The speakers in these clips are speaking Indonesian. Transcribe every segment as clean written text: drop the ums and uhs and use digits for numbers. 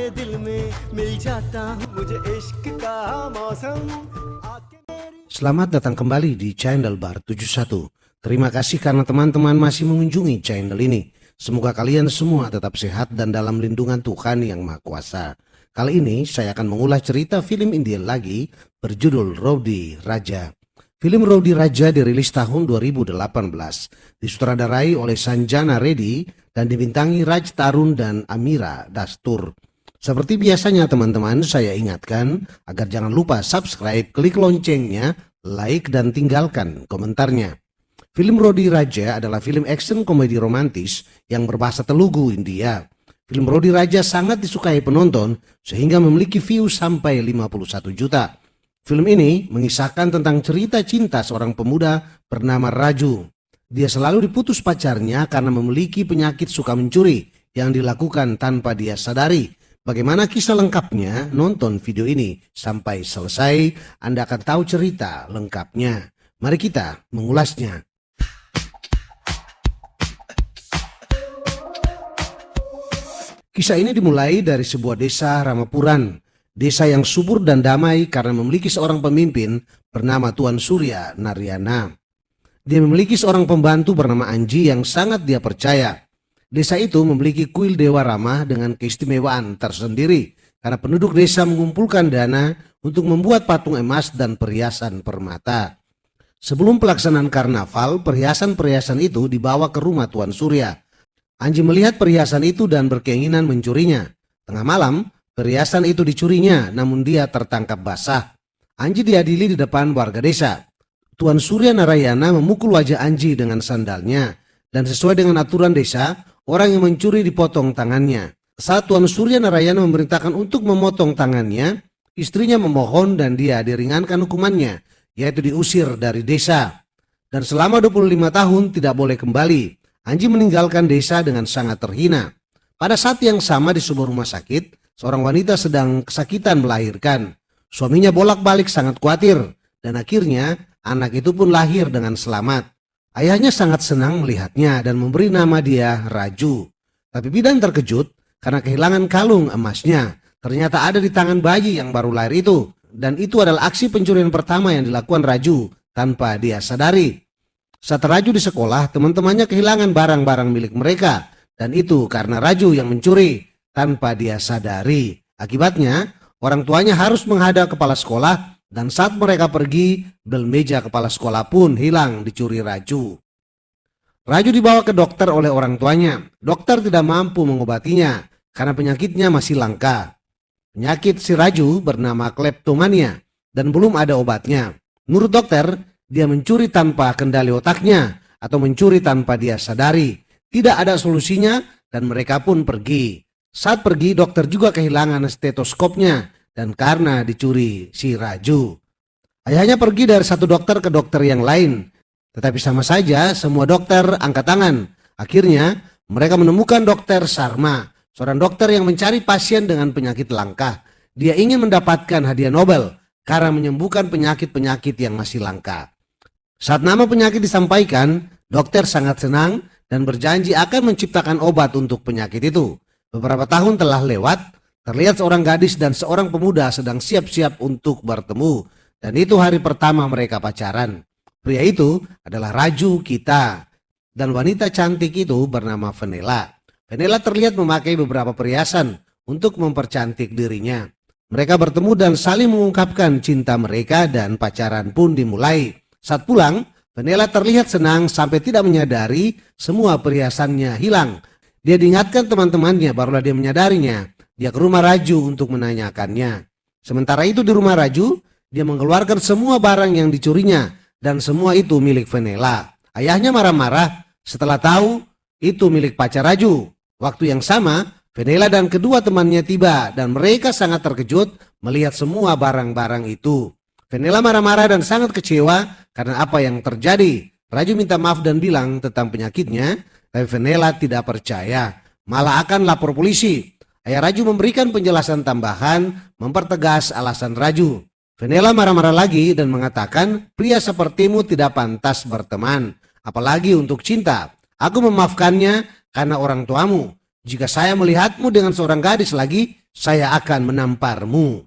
तुम्हारे दिल में मिल जाता हूँ मुझे इश्क का मौसम आके Selamat datang kembali di channel Bar 71. Terima kasih karena teman-teman masih mengunjungi channel ini. Semoga kalian semua tetap sehat dan dalam lindungan Tuhan Yang Maha Kuasa. Kali ini saya akan mengulas cerita film India lagi berjudul Rowdy Raja. Film Rowdy Raja dirilis tahun 2018, disutradarai oleh Sanjana Reddy dan dibintangi Raj Tarun dan Amira Dastur. Seperti biasanya teman-teman, saya ingatkan agar jangan lupa subscribe, klik loncengnya, like dan tinggalkan komentarnya. Film Rowdy Raja adalah film action komedi romantis yang berbahasa Telugu India. Film Rowdy Raja sangat disukai penonton sehingga memiliki view sampai 51 juta. Film ini mengisahkan tentang cerita cinta seorang pemuda bernama Raju. Dia selalu diputus pacarnya karena memiliki penyakit suka mencuri yang dilakukan tanpa dia sadari. Bagaimana kisah lengkapnya? Nonton video ini sampai selesai, Anda akan tahu cerita lengkapnya. Mari kita mengulasnya. Kisah ini dimulai dari sebuah desa Ramapuran. Desa yang subur dan damai karena memiliki seorang pemimpin bernama Tuan Surya Narayana. Dia memiliki seorang pembantu bernama Anji yang sangat dia percaya. Desa itu memiliki kuil Dewa Rama dengan keistimewaan tersendiri karena penduduk desa mengumpulkan dana untuk membuat patung emas dan perhiasan permata. Sebelum pelaksanaan karnaval, perhiasan-perhiasan itu dibawa ke rumah Tuan Surya. Anji melihat perhiasan itu dan berkeinginan mencurinya. Tengah malam, perhiasan itu dicurinya, namun dia tertangkap basah. Anji diadili di depan warga desa. Tuan Surya Narayana memukul wajah Anji dengan sandalnya, dan sesuai dengan aturan desa, orang yang mencuri dipotong tangannya. Saat Tuan Surya Narayana memerintahkan untuk memotong tangannya, istrinya memohon dan dia diringankan hukumannya, yaitu diusir dari desa. Dan selama 25 tahun tidak boleh kembali. Anji meninggalkan desa dengan sangat terhina. Pada saat yang sama di sebuah rumah sakit, seorang wanita sedang kesakitan melahirkan. Suaminya bolak-balik sangat khawatir dan akhirnya anak itu pun lahir dengan selamat. Ayahnya sangat senang melihatnya dan memberi nama dia Raju. Tapi bidan terkejut karena kehilangan kalung emasnya. Ternyata ada di tangan bayi yang baru lahir itu. Dan itu adalah aksi pencurian pertama yang dilakukan Raju tanpa dia sadari. Saat Raju di sekolah, teman-temannya kehilangan barang-barang milik mereka. Dan itu karena Raju yang mencuri tanpa dia sadari. Akibatnya, orang tuanya harus menghadap kepala sekolah dan saat mereka pergi, bel meja kepala sekolah pun hilang dicuri Raju. Raju dibawa ke dokter oleh orang tuanya. Dokter tidak mampu mengobatinya karena penyakitnya masih langka. Penyakit si Raju bernama kleptomania dan belum ada obatnya. Menurut dokter, dia mencuri tanpa kendali otaknya atau mencuri tanpa dia sadari. Tidak ada solusinya dan mereka pun pergi. Saat pergi, dokter juga kehilangan stetoskopnya dan karena dicuri si Raju. Ayahnya pergi dari satu dokter ke dokter yang lain. Tetapi sama saja semua dokter angkat tangan. Akhirnya mereka menemukan dokter Sarma, seorang dokter yang mencari pasien dengan penyakit langka. Dia ingin mendapatkan hadiah Nobel karena menyembuhkan penyakit-penyakit yang masih langka. Saat nama penyakit disampaikan, dokter sangat senang dan berjanji akan menciptakan obat untuk penyakit itu. Beberapa tahun telah lewat, terlihat seorang gadis dan seorang pemuda sedang siap-siap untuk bertemu. Dan itu hari pertama mereka pacaran. Pria itu adalah Raju kita. Dan wanita cantik itu bernama Venela. Venela terlihat memakai beberapa perhiasan untuk mempercantik dirinya. Mereka bertemu dan saling mengungkapkan cinta mereka dan pacaran pun dimulai. Saat pulang, Venela terlihat senang sampai tidak menyadari semua perhiasannya hilang. Dia diingatkan teman-temannya, barulah dia menyadarinya. Dia ke rumah Raju untuk menanyakannya. Sementara itu di rumah Raju, dia mengeluarkan semua barang yang dicurinya dan semua itu milik Venela. Ayahnya marah-marah setelah tahu itu milik pacar Raju. Waktu yang sama, Venela dan kedua temannya tiba dan mereka sangat terkejut melihat semua barang-barang itu. Venela marah-marah dan sangat kecewa karena apa yang terjadi. Raju minta maaf dan bilang tentang penyakitnya, tapi Venela tidak percaya, malah akan lapor polisi. Ayah Raju memberikan penjelasan tambahan, mempertegas alasan Raju. Venela marah-marah lagi dan mengatakan, pria sepertimu tidak pantas berteman, apalagi untuk cinta. Aku memaafkannya karena orang tuamu. Jika saya melihatmu dengan seorang gadis lagi, saya akan menamparmu.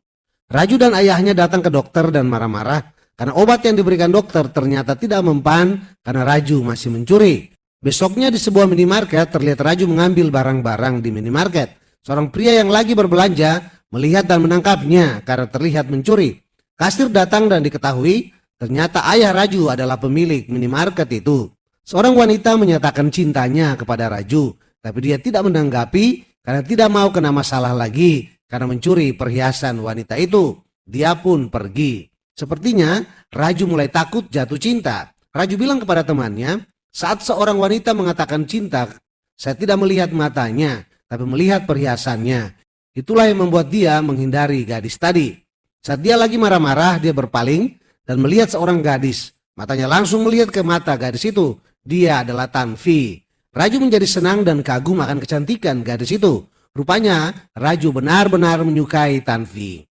Raju dan ayahnya datang ke dokter dan marah-marah karena obat yang diberikan dokter ternyata tidak mempan karena Raju masih mencuri. Besoknya di sebuah minimarket terlihat Raju mengambil barang-barang di minimarket. Seorang pria yang lagi berbelanja melihat dan menangkapnya karena terlihat mencuri. Kasir datang dan diketahui ternyata ayah Raju adalah pemilik minimarket itu. Seorang wanita menyatakan cintanya kepada Raju, tapi dia tidak menanggapi karena tidak mau kena masalah lagi karena mencuri perhiasan wanita itu. Dia pun pergi. Sepertinya Raju mulai takut jatuh cinta. Raju bilang kepada temannya, saat seorang wanita mengatakan cinta, saya tidak melihat matanya, tapi melihat perhiasannya. Itulah yang membuat dia menghindari gadis tadi. Saat dia lagi marah-marah, dia berpaling dan melihat seorang gadis. Matanya langsung melihat ke mata gadis itu. Dia adalah Tanvi. Raju menjadi senang dan kagum akan kecantikan gadis itu. Rupanya Raju benar-benar menyukai Tanvi.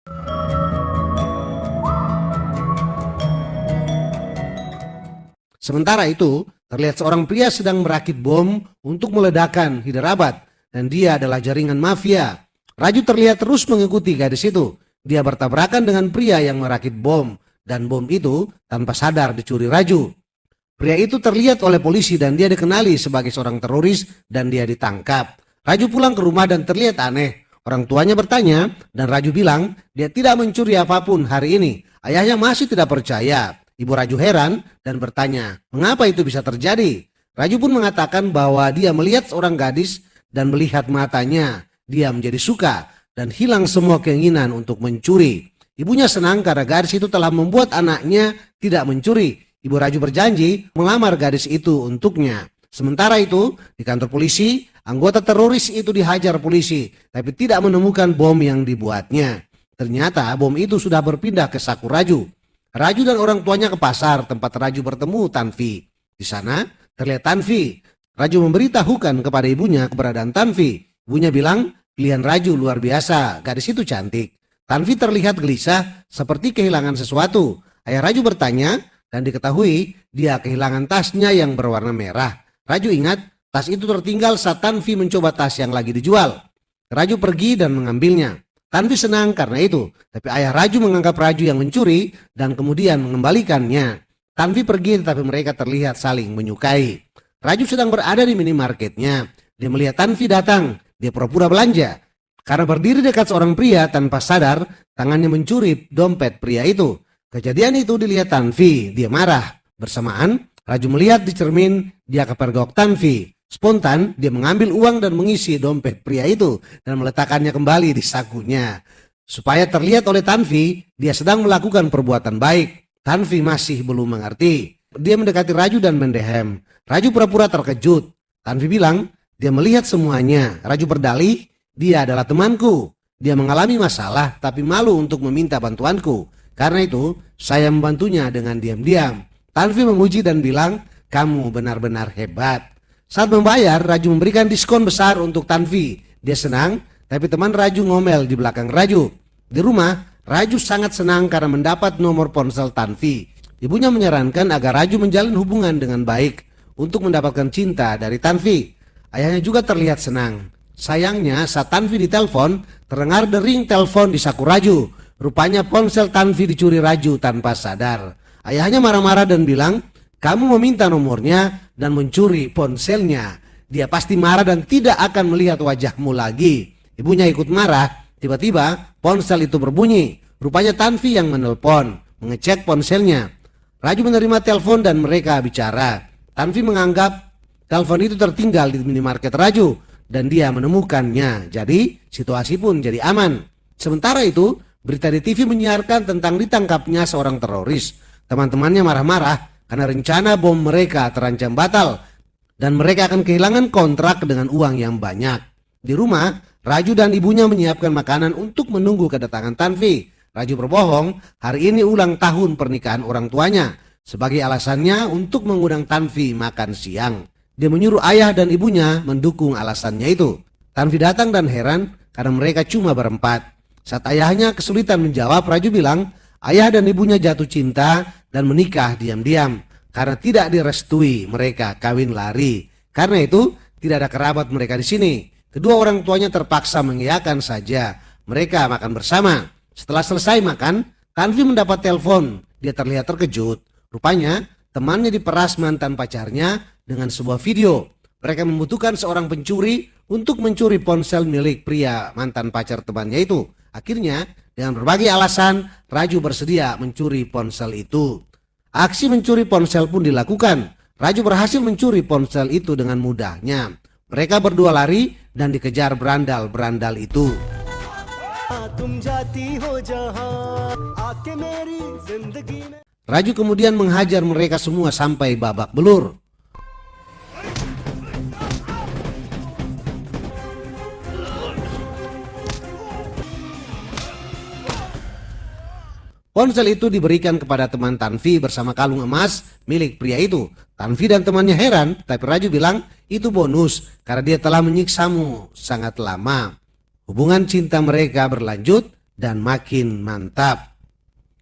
Sementara itu, terlihat seorang pria sedang merakit bom untuk meledakkan Hyderabad dan dia adalah jaringan mafia. Raju terlihat terus mengikuti gadis itu. Dia bertabrakan dengan pria yang merakit bom dan bom itu tanpa sadar dicuri Raju. Pria itu terlihat oleh polisi dan dia dikenali sebagai seorang teroris dan dia ditangkap. Raju pulang ke rumah dan terlihat aneh. Orang tuanya bertanya dan Raju bilang dia tidak mencuri apapun hari ini. Ayahnya masih tidak percaya. Ibu Raju heran dan bertanya, mengapa itu bisa terjadi? Raju pun mengatakan bahwa dia melihat seorang gadis dan melihat matanya. Dia menjadi suka dan hilang semua keinginan untuk mencuri. Ibunya senang karena gadis itu telah membuat anaknya tidak mencuri. Ibu Raju berjanji melamar gadis itu untuknya. Sementara itu, di kantor polisi, anggota teroris itu dihajar polisi, tapi tidak menemukan bom yang dibuatnya. Ternyata bom itu sudah berpindah ke saku Raju. Raju dan orang tuanya ke pasar tempat Raju bertemu Tanvi. Di sana terlihat Tanvi. Raju memberitahukan kepada ibunya keberadaan Tanvi. Ibunya bilang, pilihan Raju luar biasa, gadis itu cantik. Tanvi terlihat gelisah seperti kehilangan sesuatu. Ayah Raju bertanya dan diketahui dia kehilangan tasnya yang berwarna merah. Raju ingat tas itu tertinggal saat Tanvi mencoba tas yang lagi dijual. Raju pergi dan mengambilnya. Tanvi senang karena itu, tapi ayah Raju menganggap Raju yang mencuri dan kemudian mengembalikannya. Tanvi pergi tetapi mereka terlihat saling menyukai. Raju sedang berada di minimarketnya. Dia melihat Tanvi datang, dia pura-pura belanja. Karena berdiri dekat seorang pria tanpa sadar, tangannya mencuri dompet pria itu. Kejadian itu dilihat Tanvi, dia marah. Bersamaan, Raju melihat di cermin, dia kepergok Tanvi. Spontan, dia mengambil uang dan mengisi dompet pria itu dan meletakkannya kembali di sakunya. Supaya terlihat oleh Tanvi, dia sedang melakukan perbuatan baik. Tanvi masih belum mengerti. Dia mendekati Raju dan mendehem. Raju pura-pura terkejut. Tanvi bilang, dia melihat semuanya. Raju berdalih, dia adalah temanku. Dia mengalami masalah tapi malu untuk meminta bantuanku. Karena itu, saya membantunya dengan diam-diam. Tanvi memuji dan bilang, kamu benar-benar hebat. Saat membayar, Raju memberikan diskon besar untuk Tanvi. Dia senang, tapi teman Raju ngomel di belakang Raju. Di rumah, Raju sangat senang karena mendapat nomor ponsel Tanvi. Ibunya menyarankan agar Raju menjalin hubungan dengan baik untuk mendapatkan cinta dari Tanvi. Ayahnya juga terlihat senang. Sayangnya saat Tanvi ditelepon, terdengar dering telepon di saku Raju. Rupanya ponsel Tanvi dicuri Raju tanpa sadar. Ayahnya marah-marah dan bilang, kamu meminta nomornya dan mencuri ponselnya. Dia pasti marah dan tidak akan melihat wajahmu lagi. Ibunya ikut marah. Tiba-tiba ponsel itu berbunyi. Rupanya Tanvi yang menelpon, mengecek ponselnya. Raju menerima telepon dan mereka bicara. Tanvi menganggap telepon itu tertinggal di minimarket Raju dan dia menemukannya. Jadi situasi pun jadi aman. Sementara itu, berita di TV menyiarkan tentang ditangkapnya seorang teroris. Teman-temannya marah-marah karena rencana bom mereka terancam batal dan mereka akan kehilangan kontrak dengan uang yang banyak. Di rumah, Raju dan ibunya menyiapkan makanan untuk menunggu kedatangan Tanvi. Raju berbohong, hari ini ulang tahun pernikahan orang tuanya. Sebagai alasannya untuk mengundang Tanvi makan siang. Dia menyuruh ayah dan ibunya mendukung alasannya itu. Tanvi datang dan heran karena mereka cuma berempat. Saat ayahnya kesulitan menjawab, Raju bilang ayah dan ibunya jatuh cinta dan menikah diam-diam karena tidak direstui mereka kawin lari. Karena itu tidak ada kerabat mereka di sini. Kedua orang tuanya terpaksa mengiyakan saja. Mereka makan bersama. Setelah selesai makan, Tanvi mendapat telepon. Dia terlihat terkejut. Rupanya temannya diperas mantan pacarnya dengan sebuah video. Mereka membutuhkan seorang pencuri untuk mencuri ponsel milik pria mantan pacar temannya itu. Akhirnya dengan berbagai alasan Raju bersedia mencuri ponsel itu. Aksi mencuri ponsel pun dilakukan. Raju berhasil mencuri ponsel itu dengan mudahnya. Mereka berdua lari dan dikejar berandal-berandal itu. तुम जाती हो जहां आके मेरी जिंदगी में Raju kemudian menghajar mereka semua sampai babak belur. Ponsel itu diberikan kepada teman Tanvi bersama kalung emas milik pria itu. Tanvi dan temannya heran, tapi Raju bilang itu bonus karena dia telah menyiksamu sangat lama. Hubungan cinta mereka berlanjut dan makin mantap.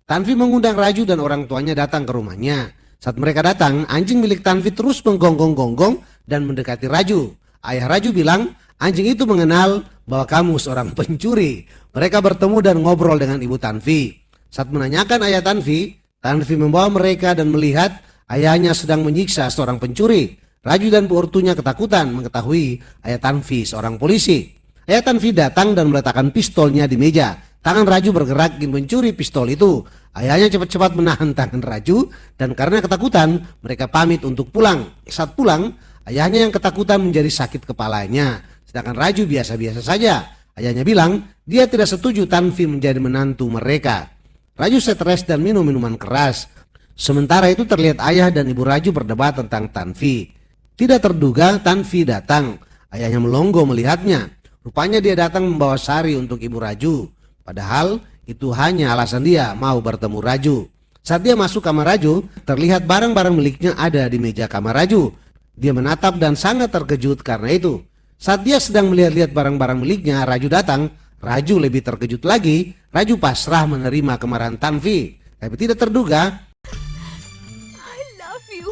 Tanvi mengundang Raju dan orang tuanya datang ke rumahnya. Saat mereka datang, anjing milik Tanvi terus menggonggong-gonggong dan mendekati Raju. Ayah Raju bilang, anjing itu mengenal bahwa kamu seorang pencuri. Mereka bertemu dan ngobrol dengan ibu Tanvi. Saat menanyakan ayah Tanvi, Tanvi membawa mereka dan melihat ayahnya sedang menyiksa seorang pencuri. Raju dan ortunya ketakutan mengetahui ayah Tanvi seorang polisi. Ayah Tanvi datang dan meletakkan pistolnya di meja. Tangan Raju bergerak ingin mencuri pistol itu. Ayahnya cepat-cepat menahan tangan Raju dan karena ketakutan mereka pamit untuk pulang. Saat pulang, ayahnya yang ketakutan menjadi sakit kepalanya. Sedangkan Raju biasa-biasa saja. Ayahnya bilang dia tidak setuju Tanvi menjadi menantu mereka. Raju stres dan minum minuman keras. Sementara itu terlihat ayah dan ibu Raju berdebat tentang Tanvi. Tidak terduga Tanvi datang. Ayahnya melongo melihatnya. Rupanya dia datang membawa sari untuk ibu Raju. Padahal itu hanya alasan dia mau bertemu Raju. Saat dia masuk kamar Raju, terlihat barang-barang miliknya ada di meja kamar Raju. Dia menatap dan sangat terkejut karena itu. Saat dia sedang melihat-lihat barang-barang miliknya, Raju datang. Raju lebih terkejut lagi. Raju pasrah menerima kemarahan Tanvi. Tapi tidak terduga, I love you.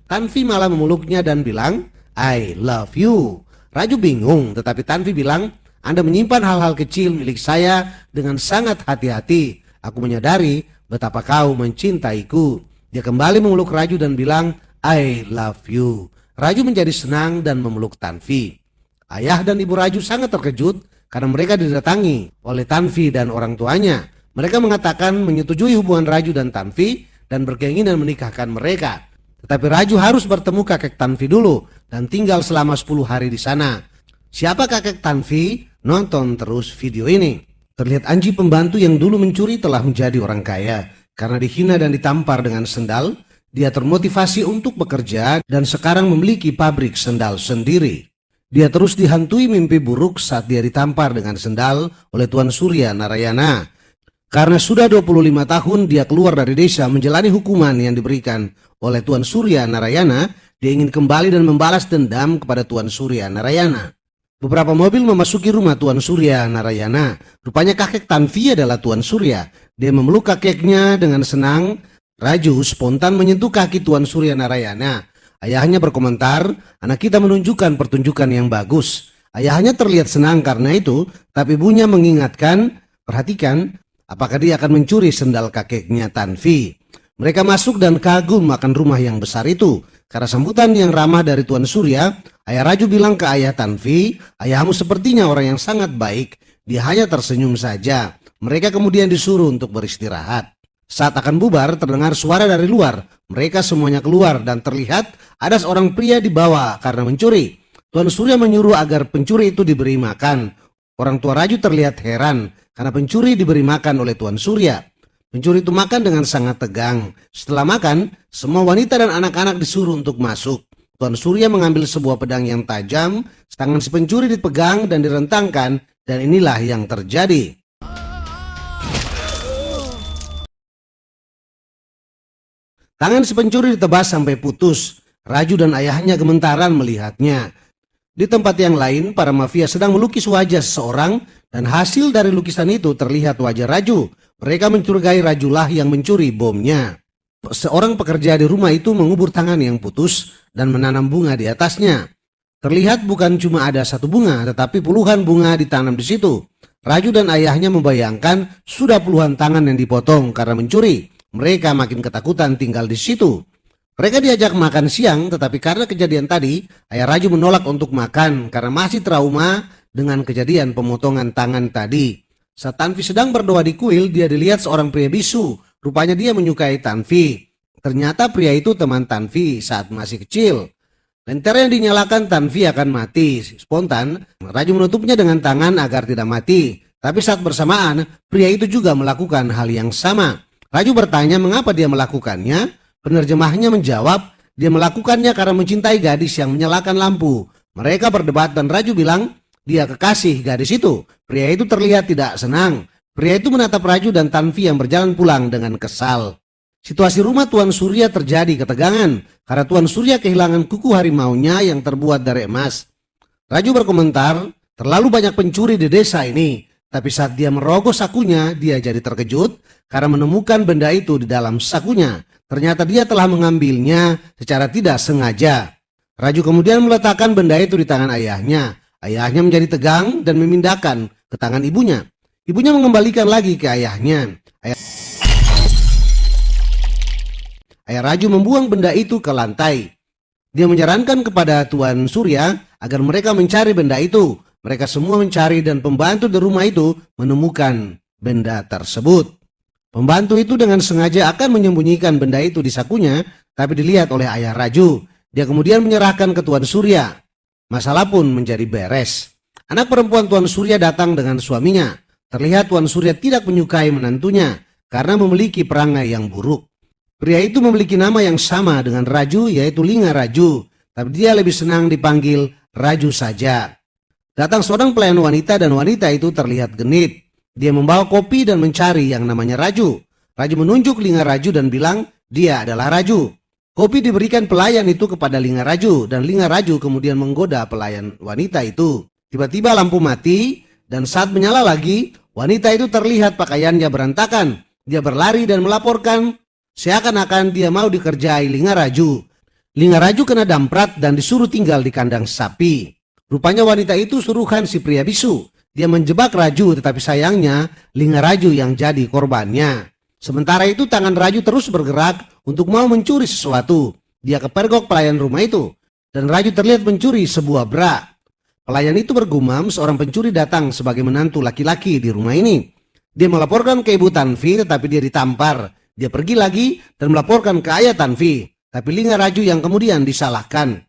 Tanvi malah memeluknya dan bilang, I love you. Raju bingung, tetapi Tanvi bilang, Anda menyimpan hal-hal kecil milik saya dengan sangat hati-hati. Aku menyadari betapa kau mencintaiku. Dia kembali memeluk Raju dan bilang, I love you. Raju menjadi senang dan memeluk Tanvi. Ayah dan ibu Raju sangat terkejut karena mereka didatangi oleh Tanvi dan orang tuanya. Mereka mengatakan menyetujui hubungan Raju dan Tanvi dan berkeinginan menikahkan mereka. Tetapi Raju harus bertemu kakek Tanvi dulu dan tinggal selama 10 hari di sana. Siapa kakek Tanvi? Nonton terus video ini. Terlihat Anji pembantu yang dulu mencuri telah menjadi orang kaya. Karena dihina dan ditampar dengan sendal, dia termotivasi untuk bekerja dan sekarang memiliki pabrik sendal sendiri. Dia terus dihantui mimpi buruk saat dia ditampar dengan sendal oleh Tuan Surya Narayana. Karena sudah 25 tahun dia keluar dari desa menjalani hukuman yang diberikan oleh Tuan Surya Narayana, dia ingin kembali dan membalas dendam kepada Tuan Surya Narayana. Beberapa mobil memasuki rumah Tuan Surya Narayana. Rupanya kakek Tanvi adalah Tuan Surya. Dia memeluk kakeknya dengan senang. Raju spontan menyentuh kaki Tuan Surya Narayana. Ayahnya berkomentar, anak kita menunjukkan pertunjukan yang bagus. Ayahnya terlihat senang karena itu, tapi ibunya mengingatkan, perhatikan, apakah dia akan mencuri sendal kakeknya Tanvi. Mereka masuk dan kagum akan rumah yang besar itu. Karena sambutan yang ramah dari Tuan Surya, ayah Raju bilang ke ayah Tanvi, ayahmu sepertinya orang yang sangat baik, dia hanya tersenyum saja. Mereka kemudian disuruh untuk beristirahat. Saat akan bubar, terdengar suara dari luar. Mereka semuanya keluar dan terlihat ada seorang pria di bawah karena mencuri. Tuan Surya menyuruh agar pencuri itu diberi makan. Orang tua Raju terlihat heran karena pencuri diberi makan oleh Tuan Surya. Pencuri itu makan dengan sangat tegang. Setelah makan, semua wanita dan anak-anak disuruh untuk masuk. Tuan Surya mengambil sebuah pedang yang tajam, tangan si pencuri dipegang dan direntangkan, dan inilah yang terjadi. Tangan si pencuri ditebas sampai putus. Raju dan ayahnya gemetaran melihatnya. Di tempat yang lain, para mafia sedang melukis wajah seseorang dan hasil dari lukisan itu terlihat wajah Raju. Mereka mencurigai Rajulah yang mencuri bomnya. Seorang pekerja di rumah itu mengubur tangan yang putus dan menanam bunga di atasnya. Terlihat bukan cuma ada satu bunga, tetapi puluhan bunga ditanam di situ. Raju dan ayahnya membayangkan sudah puluhan tangan yang dipotong karena mencuri. Mereka makin ketakutan tinggal di situ. Mereka diajak makan siang, tetapi karena kejadian tadi, ayah Raju menolak untuk makan karena masih trauma dengan kejadian pemotongan tangan tadi. Saat Tanvi sedang berdoa di kuil, dia dilihat seorang pria bisu. Rupanya dia menyukai Tanvi. Ternyata pria itu teman Tanvi saat masih kecil. Lentera yang dinyalakan Tanvi akan mati. Spontan, Raju menutupnya dengan tangan agar tidak mati. Tapi saat bersamaan, pria itu juga melakukan hal yang sama. Raju bertanya mengapa dia melakukannya. Penerjemahnya menjawab, dia melakukannya karena mencintai gadis yang menyalakan lampu. Mereka berdebat dan Raju bilang, dia kekasih gadis itu. Pria itu terlihat tidak senang. Pria itu menatap Raju dan Tanvi yang berjalan pulang dengan kesal. Situasi rumah Tuan Surya terjadi ketegangan karena Tuan Surya kehilangan kuku harimaunya yang terbuat dari emas. Raju berkomentar, terlalu banyak pencuri di desa ini. Tapi saat dia merogoh sakunya, dia jadi terkejut karena menemukan benda itu di dalam sakunya. Ternyata dia telah mengambilnya secara tidak sengaja. Raju kemudian meletakkan benda itu di tangan ayahnya. Ayahnya menjadi tegang dan memindahkan ke tangan ibunya. Ibunya mengembalikan lagi ke ayahnya. Ayah Raju membuang benda itu ke lantai. Dia menyarankan kepada Tuan Surya agar mereka mencari benda itu. Mereka semua mencari dan pembantu di rumah itu menemukan benda tersebut. Pembantu itu dengan sengaja akan menyembunyikan benda itu di sakunya, tapi dilihat oleh ayah Raju. Dia kemudian menyerahkan ke Tuan Surya. Masalah pun menjadi beres. Anak perempuan Tuan Surya datang dengan suaminya. Terlihat Tuan Surya tidak menyukai menantunya karena memiliki perangai yang buruk. Pria itu memiliki nama yang sama dengan Raju, yaitu Linga Raju. Tapi dia lebih senang dipanggil Raju saja. Datang seorang pelayan wanita dan wanita itu terlihat genit. Dia membawa kopi dan mencari yang namanya Raju. Raju menunjuk Linga Raju dan bilang dia adalah Raju. Kopi diberikan pelayan itu kepada Linga Raju dan Linga Raju kemudian menggoda pelayan wanita itu. Tiba-tiba lampu mati dan saat menyala lagi, wanita itu terlihat pakaiannya berantakan. Dia berlari dan melaporkan seakan-akan dia mau dikerjai Linga Raju. Linga Raju kena damprat dan disuruh tinggal di kandang sapi. Rupanya wanita itu suruhan si pria bisu. Dia menjebak Raju, tetapi sayangnya Linga Raju yang jadi korbannya. Sementara itu tangan Raju terus bergerak untuk mau mencuri sesuatu. Dia kepergok pelayan rumah itu. Dan Raju terlihat mencuri sebuah bra. Pelayan itu bergumam seorang pencuri datang sebagai menantu laki-laki di rumah ini. Dia melaporkan ke ibu Tanvi, tetapi dia ditampar. Dia pergi lagi dan melaporkan ke ayah Tanvi. Tapi Linga Raju yang kemudian disalahkan.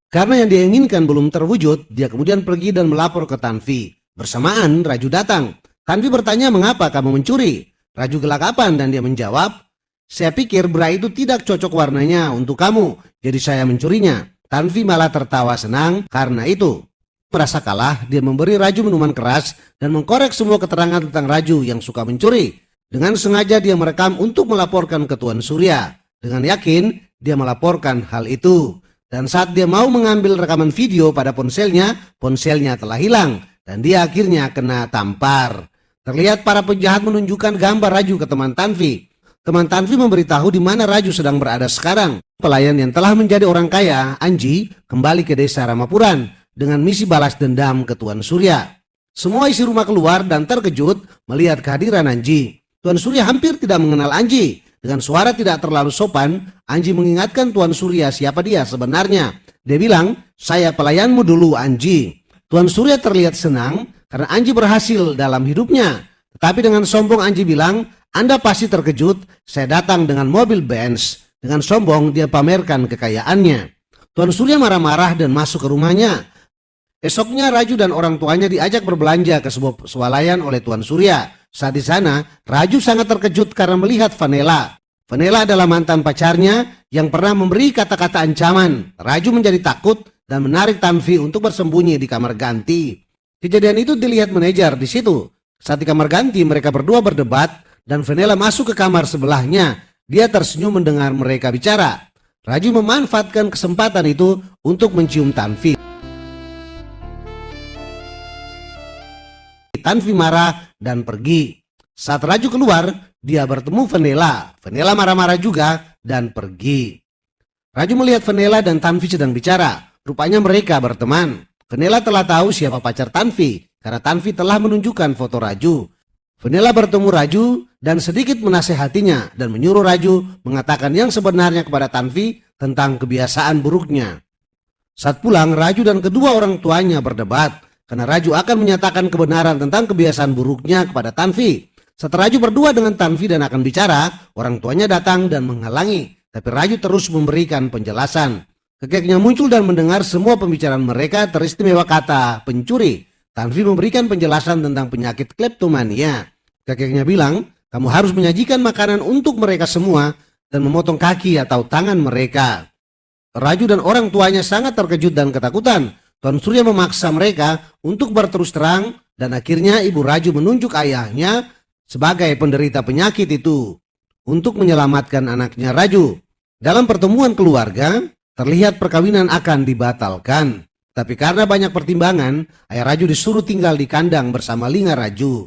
Karena yang dia inginkan belum terwujud, dia kemudian pergi dan melapor ke Tanvi. Bersamaan Raju datang. Tanvi bertanya mengapa kamu mencuri. Raju gelagapan dan dia menjawab, saya pikir bra itu tidak cocok warnanya untuk kamu, jadi saya mencurinya. Tanvi malah tertawa senang karena itu. Merasa kalah, dia memberi Raju minuman keras dan mengkorek semua keterangan tentang Raju yang suka mencuri. Dengan sengaja dia merekam untuk melaporkan ke Tuan Surya. Dengan yakin dia melaporkan hal itu. Dan saat dia mau mengambil rekaman video pada ponselnya telah hilang. Dan dia akhirnya kena tampar. Terlihat para penjahat menunjukkan gambar Raju ke teman Tanvi. Teman Tanvi memberitahu di mana Raju sedang berada sekarang. Pelayan yang telah menjadi orang kaya, Anji, kembali ke desa Ramapuran dengan misi balas dendam ke Tuan Surya. Semua isi rumah keluar dan terkejut melihat kehadiran Anji. Tuan Surya hampir tidak mengenal Anji. Dengan suara tidak terlalu sopan, Anji mengingatkan Tuan Surya siapa dia sebenarnya. Dia bilang, saya pelayanmu dulu Anji. Tuan Surya terlihat senang karena Anji berhasil dalam hidupnya. Tetapi dengan sombong Anji bilang, Anda pasti terkejut, saya datang dengan mobil Benz. Dengan sombong dia pamerkan kekayaannya. Tuan Surya marah-marah dan masuk ke rumahnya. Esoknya Raju dan orang tuanya diajak berbelanja ke sebuah swalayan oleh Tuan Surya. Saat di sana, Raju sangat terkejut karena melihat Vanela. Vanela adalah mantan pacarnya yang pernah memberi kata-kata ancaman. Raju menjadi takut dan menarik Tanvi untuk bersembunyi di kamar ganti. Kejadian itu dilihat manajer di situ. Saat di kamar ganti mereka berdua berdebat dan Vanela masuk ke kamar sebelahnya. Dia tersenyum mendengar mereka bicara. Raju memanfaatkan kesempatan itu untuk mencium Tanvi. Tanvi marah dan pergi. Saat Raju keluar, dia bertemu Vanela. Vanela marah-marah juga dan pergi. Raju melihat Vanela dan Tanvi sedang bicara. Rupanya mereka berteman. Fenela telah tahu siapa pacar Tanvi karena Tanvi telah menunjukkan foto Raju. Fenela bertemu Raju dan sedikit menasehatinya dan menyuruh Raju mengatakan yang sebenarnya kepada Tanvi tentang kebiasaan buruknya. Saat pulang, Raju dan kedua orang tuanya berdebat karena Raju akan menyatakan kebenaran tentang kebiasaan buruknya kepada Tanvi. Saat Raju berdua dengan Tanvi dan akan bicara, orang tuanya datang dan menghalangi, tapi Raju terus memberikan penjelasan. Kakeknya muncul dan mendengar semua pembicaraan mereka, teristimewa kata pencuri. Tanvi memberikan penjelasan tentang penyakit kleptomania. Kakeknya bilang, kamu harus menyajikan makanan untuk mereka semua dan memotong kaki atau tangan mereka. Raju dan orang tuanya sangat terkejut dan ketakutan. Tuan Surya memaksa mereka untuk berterus terang dan akhirnya ibu Raju menunjuk ayahnya sebagai penderita penyakit itu untuk menyelamatkan anaknya Raju. Dalam pertemuan keluarga, terlihat perkawinan akan dibatalkan. Tapi karena banyak pertimbangan, ayah Raju disuruh tinggal di kandang bersama Linga Raju.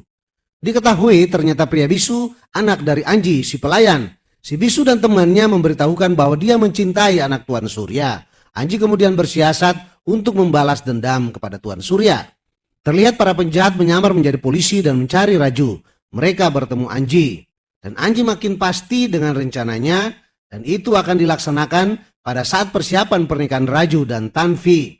Diketahui ternyata pria bisu, anak dari Anji, si pelayan. Si bisu dan temannya memberitahukan bahwa dia mencintai anak Tuan Surya. Anji kemudian bersiasat untuk membalas dendam kepada Tuan Surya. Terlihat para penjahat menyamar menjadi polisi dan mencari Raju. Mereka bertemu Anji. Dan Anji makin pasti dengan rencananya, dan itu akan dilaksanakan pada saat persiapan pernikahan Raju dan Tanvi.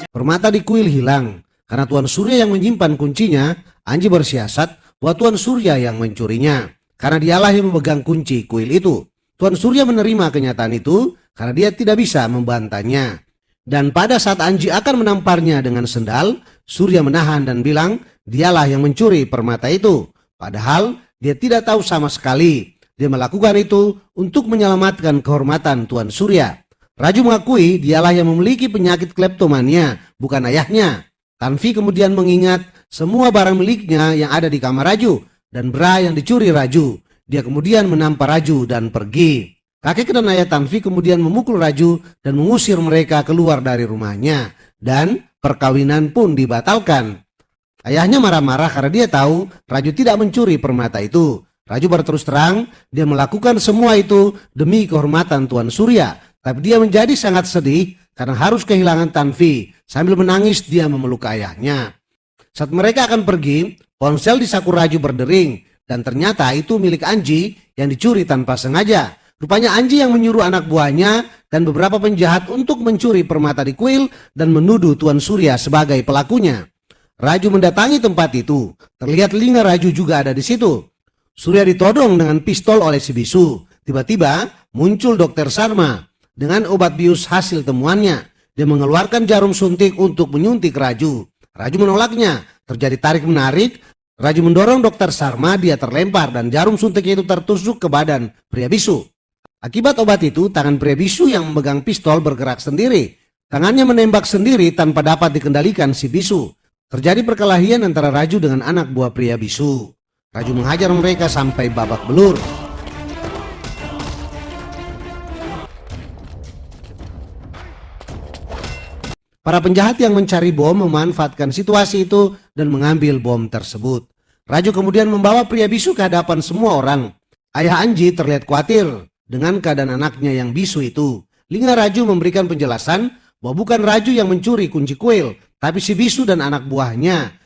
Permata di kuil hilang. Karena Tuan Surya yang menyimpan kuncinya, Anji bersiasat bahwa Tuan Surya yang mencurinya. Karena dialah yang memegang kunci kuil itu. Tuan Surya menerima kenyataan itu karena dia tidak bisa membantahnya. Dan pada saat Anji akan menamparnya dengan sendal, Surya menahan dan bilang dialah yang mencuri permata itu. Padahal dia tidak tahu sama sekali. Dia melakukan itu untuk menyelamatkan kehormatan Tuan Surya. Raju mengakui dialah yang memiliki penyakit kleptomania, bukan ayahnya. Tanvi kemudian mengingat semua barang miliknya yang ada di kamar Raju dan bra yang dicuri Raju. Dia kemudian menampar Raju dan pergi. Kakek dan ayah Tanvi kemudian memukul Raju dan mengusir mereka keluar dari rumahnya. Dan perkawinan pun dibatalkan. Ayahnya marah-marah karena dia tahu Raju tidak mencuri permata itu. Raju berterus terang, dia melakukan semua itu demi kehormatan Tuan Surya. Tapi dia menjadi sangat sedih karena harus kehilangan Tanvi. Sambil menangis dia memeluk ayahnya. Saat mereka akan pergi, ponsel di saku Raju berdering. Dan ternyata itu milik Anji yang dicuri tanpa sengaja. Rupanya Anji yang menyuruh anak buahnya dan beberapa penjahat untuk mencuri permata di kuil dan menuduh Tuan Surya sebagai pelakunya. Raju mendatangi tempat itu. Terlihat Linga Raju juga ada di situ. Surya ditodong dengan pistol oleh si bisu. Tiba-tiba muncul Dokter Sarma dengan obat bius hasil temuannya. Dia mengeluarkan jarum suntik untuk menyuntik Raju. Raju menolaknya. Terjadi tarik-menarik. Raju mendorong Dokter Sarma, dia terlempar dan jarum suntiknya itu tertusuk ke badan pria bisu. Akibat obat itu, tangan pria bisu yang memegang pistol bergerak sendiri. Tangannya menembak sendiri tanpa dapat dikendalikan si bisu. Terjadi perkelahian antara Raju dengan anak buah pria bisu. Raju menghajar mereka sampai babak belur. Para penjahat yang mencari bom memanfaatkan situasi itu dan mengambil bom tersebut. Raju kemudian membawa pria bisu ke hadapan semua orang. Ayah Anji terlihat khawatir dengan keadaan anaknya yang bisu itu. Linga Raju memberikan penjelasan bahwa bukan Raju yang mencuri kunci kuil, tapi si bisu dan anak buahnya.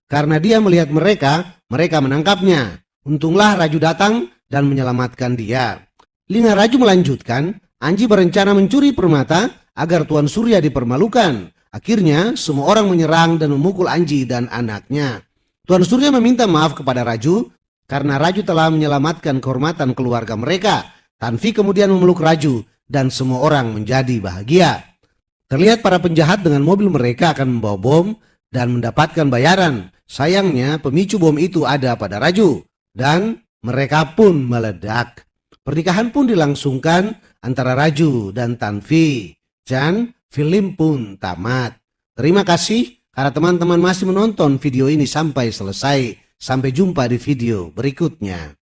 Karena dia melihat mereka menangkapnya. Untunglah Raju datang dan menyelamatkan dia. Linga Raju melanjutkan, Anji berencana mencuri permata agar Tuan Surya dipermalukan. Akhirnya semua orang menyerang dan memukul Anji dan anaknya. Tuan Surya meminta maaf kepada Raju karena Raju telah menyelamatkan kehormatan keluarga mereka. Tanvi kemudian memeluk Raju dan semua orang menjadi bahagia. Terlihat para penjahat dengan mobil mereka akan membawa bom dan mendapatkan bayaran. Sayangnya pemicu bom itu ada pada Raju dan mereka pun meledak. Pernikahan pun dilangsungkan antara Raju dan Tanvi dan film pun tamat. Terima kasih karena teman-teman masih menonton video ini sampai selesai. Sampai jumpa di video berikutnya.